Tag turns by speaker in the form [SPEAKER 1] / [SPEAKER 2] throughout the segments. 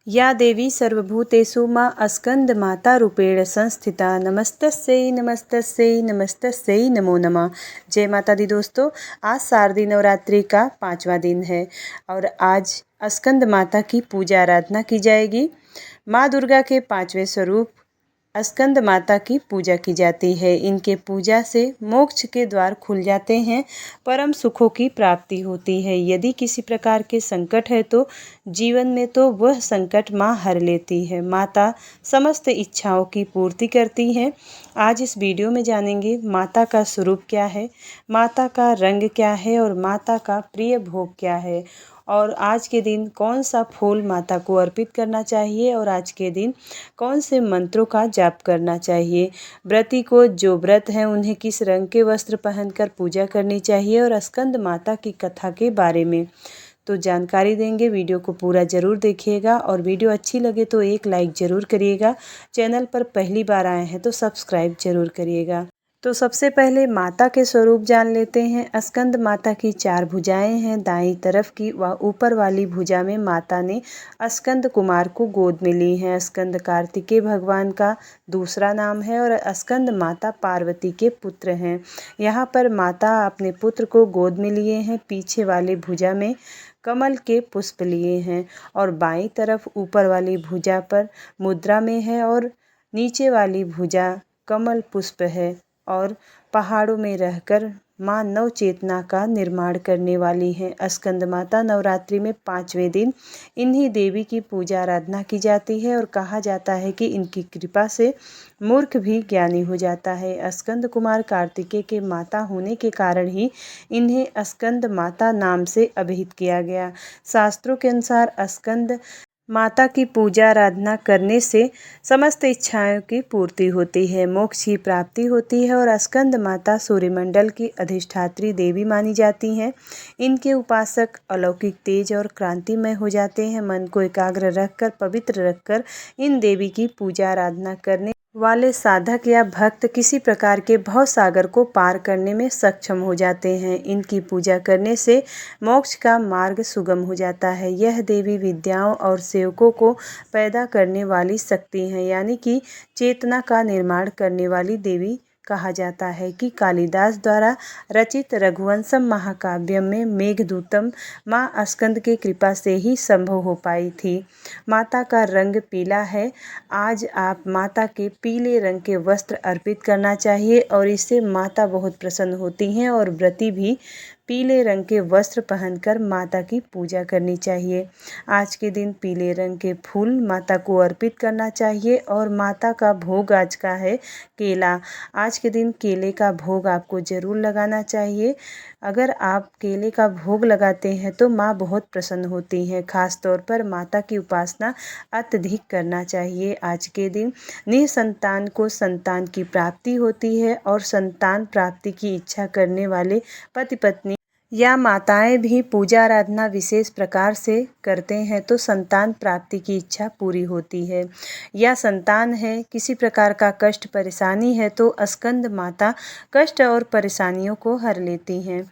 [SPEAKER 1] या देवी सर्वभूतेषु मां स्कंदमातारूपेण संस्थिता नमस्तस्यै नमस्तस्यै नमस्तस्यै नमो नमः। जय माता दी दोस्तों, आज शारदीय नवरात्रि का 5वां दिन है और आज स्कंद माता की पूजा आराधना की जाएगी। माँ दुर्गा के 5वें स्वरूप स्कंद माता की पूजा की जाती है। इनके पूजा से मोक्ष के द्वार खुल जाते हैं, परम सुखों की प्राप्ति होती है। यदि किसी प्रकार के संकट है तो जीवन में तो वह संकट माँ हर लेती है। माता समस्त इच्छाओं की पूर्ति करती हैं। आज इस वीडियो में जानेंगे माता का स्वरूप क्या है, माता का रंग क्या है और माता का प्रिय भोग क्या है, और आज के दिन कौन सा फूल माता को अर्पित करना चाहिए और आज के दिन कौन से मंत्रों का जाप करना चाहिए। व्रती को जो व्रत है उन्हें किस रंग के वस्त्र पहनकर पूजा करनी चाहिए और स्कंद माता की कथा के बारे में तो जानकारी देंगे। वीडियो को पूरा ज़रूर देखिएगा और वीडियो अच्छी लगे तो एक लाइक ज़रूर करिएगा। चैनल पर पहली बार आए हैं तो सब्सक्राइब ज़रूर करिएगा। तो सबसे पहले माता के स्वरूप जान लेते हैं। स्कंद माता की 4 भुजाएं हैं। दाईं तरफ की व ऊपर वाली भुजा में माता ने स्कंद कुमार को गोद में ली हैं। स्कंद कार्तिकेय भगवान का दूसरा नाम है और स्कंद माता पार्वती के पुत्र हैं। यहाँ पर माता अपने पुत्र को गोद में लिए हैं। पीछे वाली भुजा में कमल के पुष्प लिए हैं और बाईं तरफ ऊपर वाली भुजा पर मुद्रा में है और नीचे वाली भुजा कमल पुष्प है। और पहाड़ों में रहकर माँ नव चेतना का निर्माण करने वाली हैं। स्कंद माता नवरात्रि में 5वें दिन इन्हीं देवी की पूजा आराधना की जाती है और कहा जाता है कि इनकी कृपा से मूर्ख भी ज्ञानी हो जाता है। स्कंद कुमार कार्तिकेय के माता होने के कारण ही इन्हें स्कंद माता नाम से अभिहित किया गया। शास्त्रों के अनुसार स्कंद माता की पूजा आराधना करने से समस्त इच्छाओं की पूर्ति होती है, मोक्ष की प्राप्ति होती है और स्कंद माता सूर्यमंडल की अधिष्ठात्री देवी मानी जाती हैं। इनके उपासक अलौकिक तेज और क्रांतिमय हो जाते हैं। मन को एकाग्र रखकर, पवित्र रखकर इन देवी की पूजा आराधना करने वाले साधक या भक्त किसी प्रकार के भव सागर को पार करने में सक्षम हो जाते हैं। इनकी पूजा करने से मोक्ष का मार्ग सुगम हो जाता है। यह देवी विद्याओं और सेवकों को पैदा करने वाली शक्ति हैं, यानी कि चेतना का निर्माण करने वाली देवी कहा जाता है कि कालिदास द्वारा रचित रघुवंशम महाकाव्य में मेघदूतम माँ स्कंद की कृपा से ही संभव हो पाई थी। माता का रंग पीला है। आज आप माता के पीले रंग के वस्त्र अर्पित करना चाहिए और इससे माता बहुत प्रसन्न होती हैं और व्रती भी पीले रंग के वस्त्र पहनकर माता की पूजा करनी चाहिए। आज के दिन पीले रंग के फूल माता को अर्पित करना चाहिए और माता का भोग आज का है केला। आज के दिन केले का भोग आपको ज़रूर लगाना चाहिए। अगर आप केले का भोग लगाते हैं तो माँ बहुत प्रसन्न होती हैं। खास तौर पर माता की उपासना अत्यधिक करना चाहिए। आज के दिन निसंतान को संतान की प्राप्ति होती है और संतान प्राप्ति की इच्छा करने वाले पति पत्नी या माताएं भी पूजा आराधना विशेष प्रकार से करते हैं तो संतान प्राप्ति की इच्छा पूरी होती है। या संतान है किसी प्रकार का कष्ट परेशानी है तो स्कंद माता कष्ट और परेशानियों को हर लेती हैं।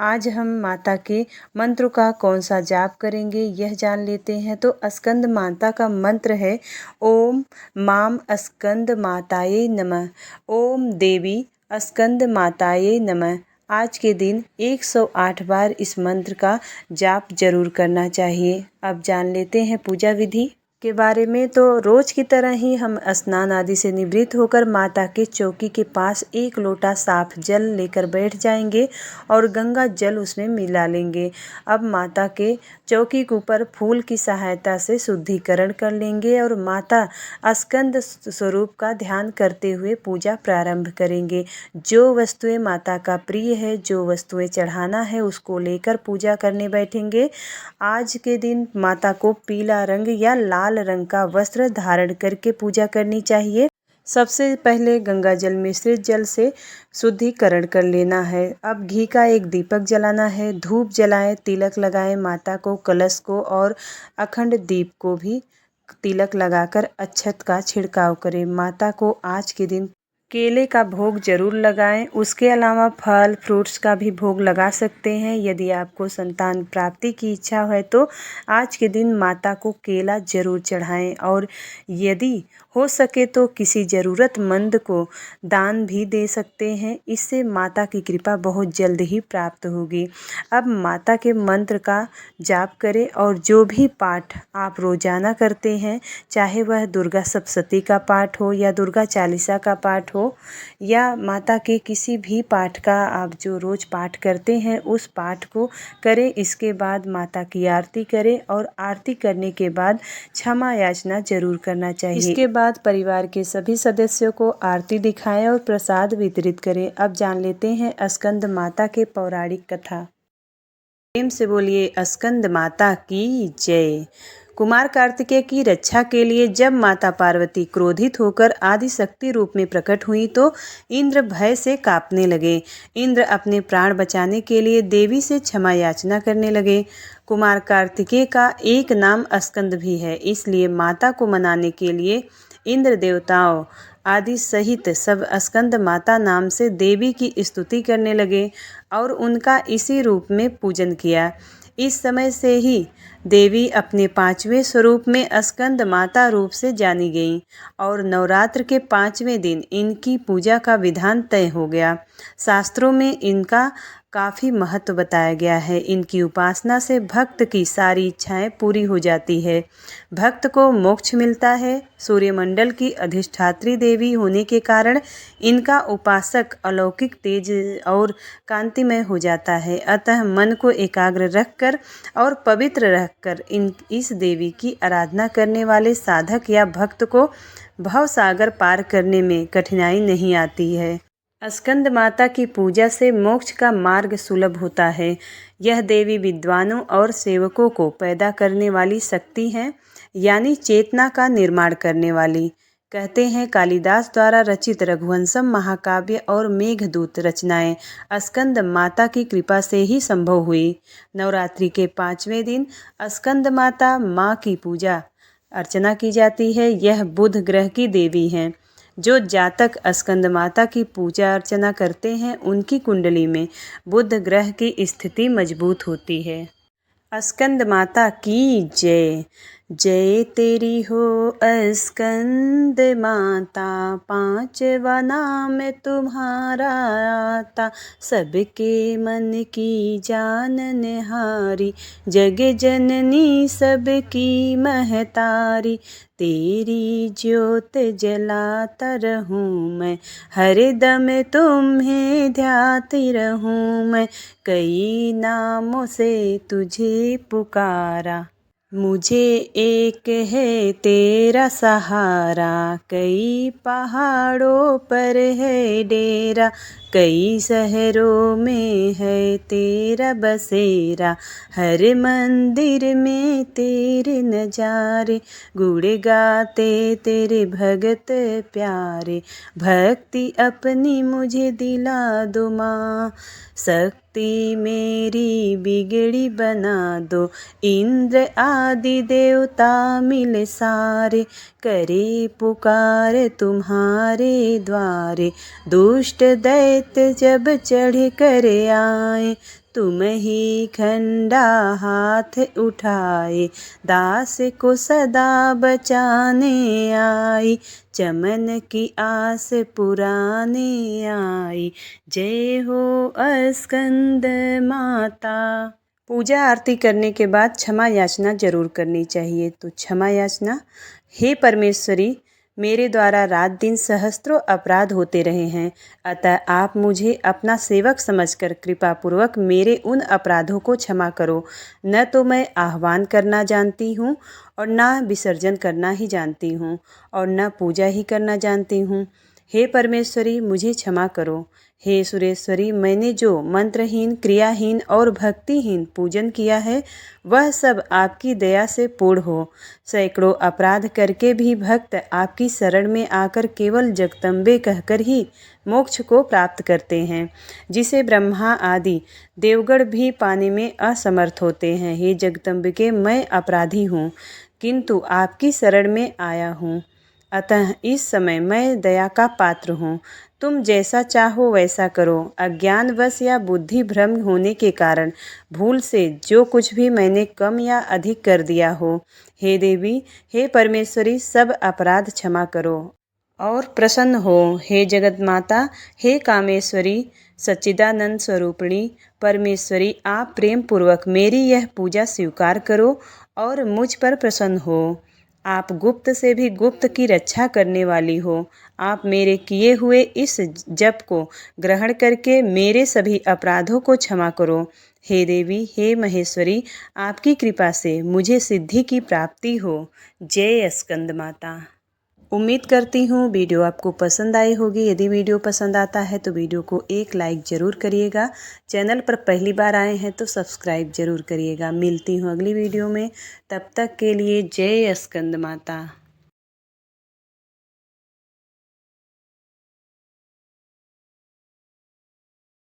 [SPEAKER 1] आज हम माता के मंत्रों का कौन सा जाप करेंगे यह जान लेते हैं। तो स्कंद माता का मंत्र है ओम माम स्कंद माताये नमः। ओम देवी स्कंद माताये नमः। आज के दिन 108 बार इस मंत्र का जाप जरूर करना चाहिए। अब जान लेते हैं पूजा विधि के बारे में। तो रोज की तरह ही हम स्नान आदि से निवृत्त होकर माता के चौकी के पास 1 लोटा साफ जल लेकर बैठ जाएंगे और गंगा जल उसमें मिला लेंगे। अब माता के चौकी के ऊपर फूल की सहायता से शुद्धिकरण कर लेंगे और माता स्कंद स्वरूप का ध्यान करते हुए पूजा प्रारंभ करेंगे। जो वस्तुएं माता का प्रिय है, जो वस्तुएं चढ़ाना है उसको लेकर पूजा करने बैठेंगे। आज के दिन माता को पीला रंग या लाल रंग का वस्त्र धारण करके पूजा करनी चाहिए। सबसे पहले गंगा जल मिश्रित जल से शुद्धिकरण कर लेना है। अब घी का एक दीपक जलाना है, धूप जलाएं, तिलक लगाएं, माता को, कलश को और अखंड दीप को भी तिलक लगाकर अक्षत का छिड़काव करें। माता को आज के दिन केले का भोग जरूर लगाएं। उसके अलावा फल फ्रूट्स का भी भोग लगा सकते हैं। यदि आपको संतान प्राप्ति की इच्छा है तो आज के दिन माता को केला जरूर चढ़ाएं और यदि हो सके तो किसी ज़रूरतमंद को दान भी दे सकते हैं। इससे माता की कृपा बहुत जल्द ही प्राप्त होगी। अब माता के मंत्र का जाप करें और जो भी पाठ आप रोजाना करते हैं, चाहे वह दुर्गा सप्तशती का पाठ हो या दुर्गा चालीसा का पाठ हो या माता के किसी भी पाठ का आप जो रोज़ पाठ करते हैं उस पाठ को करें। इसके बाद माता की आरती करें और आरती करने के बाद क्षमा याचना जरूर करना चाहिए। इसके बाद परिवार के सभी सदस्यों को आरती दिखाएं और प्रसाद वितरित करें। अब जान लेते हैं स्कंद माता के पौराणिक कथा। प्रेम से बोलिए स्कंद माता की जय। कुमार कार्तिकेय की रक्षा के लिए जब माता पार्वती क्रोधित होकर आदि शक्ति रूप में प्रकट हुई तो इंद्र भय से कांपने लगे। इंद्र अपने प्राण बचाने के लिए देवी से क्षमा याचना करने लगे। कुमार कार्तिकेय का एक नाम स्कंद भी है, इसलिए माता को मनाने के लिए इंद्र देवताओं आदि सहित सब स्कंद माता नाम से देवी की स्तुति करने लगे और उनका इसी रूप में पूजन किया। इस समय से ही देवी अपने 5वें स्वरूप में स्कंद माता रूप से जानी गईं और नवरात्र के 5वें दिन इनकी पूजा का विधान तय हो गया। शास्त्रों में इनका काफ़ी महत्व बताया गया है। इनकी उपासना से भक्त की सारी इच्छाएं पूरी हो जाती है, भक्त को मोक्ष मिलता है। सूर्यमंडल की अधिष्ठात्री देवी होने के कारण इनका उपासक अलौकिक तेज और कांतिमय हो जाता है। अतः मन को एकाग्र रखकर और पवित्र रखकर इस देवी की आराधना करने वाले साधक या भक्त को भवसागर पार करने में कठिनाई नहीं आती है। स्कंद माता की पूजा से मोक्ष का मार्ग सुलभ होता है। यह देवी विद्वानों और सेवकों को पैदा करने वाली शक्ति है, यानी चेतना का निर्माण करने वाली। कहते हैं कालिदास द्वारा रचित रघुवंशम महाकाव्य और मेघदूत रचनाएं स्कंद माता की कृपा से ही संभव हुई। नवरात्रि के 5वें दिन स्कंद माता माँ की पूजा अर्चना की जाती है। यह बुध ग्रह की देवी हैं। जो जातक स्कंद माता की पूजा अर्चना करते हैं उनकी कुंडली में बुध ग्रह की स्थिति मजबूत होती है। स्कंद माता की जय। जय तेरी हो स्कंद माता, 5वां नाम तुम्हारा आता। सबके मन की जाननहारी, जग जननी सबकी महतारी। तेरी ज्योत जलाता रहूं मैं, हर दम तुम्हें ध्याती रहूं मैं। कई नामों से तुझे पुकारा, मुझे एक है तेरा सहारा। कई पहाड़ों पर है डेरा, कई शहरों में है तेरा बसेरा। हर मंदिर में तेरे नजारे, गुण गाते तेरे भगत प्यारे। भक्ति अपनी मुझे दिला दो माँ, शक्ति मेरी बिगड़ी बना दो। इंद्र आदि देवता मिले सारे, करे पुकार तुम्हारे द्वारे। दुष्ट दैत्य जब चढ़ कर आए, तुम ही खंडा हाथ उठाए। दास को सदा बचाने आई, चमन की आस पुराने आई। जय हो स्कंद माता। पूजा आरती करने के बाद क्षमा याचना जरूर करनी चाहिए। तो क्षमा याचना। हे परमेश्वरी, मेरे द्वारा रात दिन सहस्त्रों अपराध होते रहे हैं, अतः आप मुझे अपना सेवक समझकर कृपापूर्वक मेरे उन अपराधों को क्षमा करो। न तो मैं आह्वान करना जानती हूँ और न विसर्जन करना ही जानती हूँ और न पूजा ही करना जानती हूँ। हे परमेश्वरी, मुझे क्षमा करो। हे सुरेश्वरी, मैंने जो मंत्रहीन, क्रियाहीन और भक्तिहीन पूजन किया है वह सब आपकी दया से पूर्ण हो। सैकड़ों अपराध करके भी भक्त आपकी शरण में आकर केवल जगदम्बे कहकर ही मोक्ष को प्राप्त करते हैं, जिसे ब्रह्मा आदि देवगण भी पाने में असमर्थ होते हैं। हे जगदम्बिके, मैं अपराधी हूँ, किंतु आपकी शरण में आया हूँ, अतः इस समय मैं दया का पात्र हूँ। तुम जैसा चाहो वैसा करो। अज्ञानवश या बुद्धि भ्रम होने के कारण भूल से जो कुछ भी मैंने कम या अधिक कर दिया हो, हे देवी, हे परमेश्वरी, सब अपराध क्षमा करो और प्रसन्न हो। हे जगत माता, हे कामेश्वरी, सच्चिदानंद स्वरूपिणी परमेश्वरी, आप प्रेम पूर्वक मेरी यह पूजा स्वीकार करो और मुझ पर प्रसन्न हो। आप गुप्त से भी गुप्त की रक्षा करने वाली हो। आप मेरे किए हुए इस जप को ग्रहण करके मेरे सभी अपराधों को क्षमा करो। हे देवी, हे महेश्वरी, आपकी कृपा से मुझे सिद्धि की प्राप्ति हो। जय स्कंद माता। उम्मीद करती हूँ वीडियो आपको पसंद आई होगी। यदि वीडियो पसंद आता है तो वीडियो को एक लाइक ज़रूर करिएगा। चैनल पर पहली बार आए हैं तो सब्सक्राइब ज़रूर करिएगा। मिलती हूँ अगली वीडियो में, तब तक के लिए जय स्कंद माता।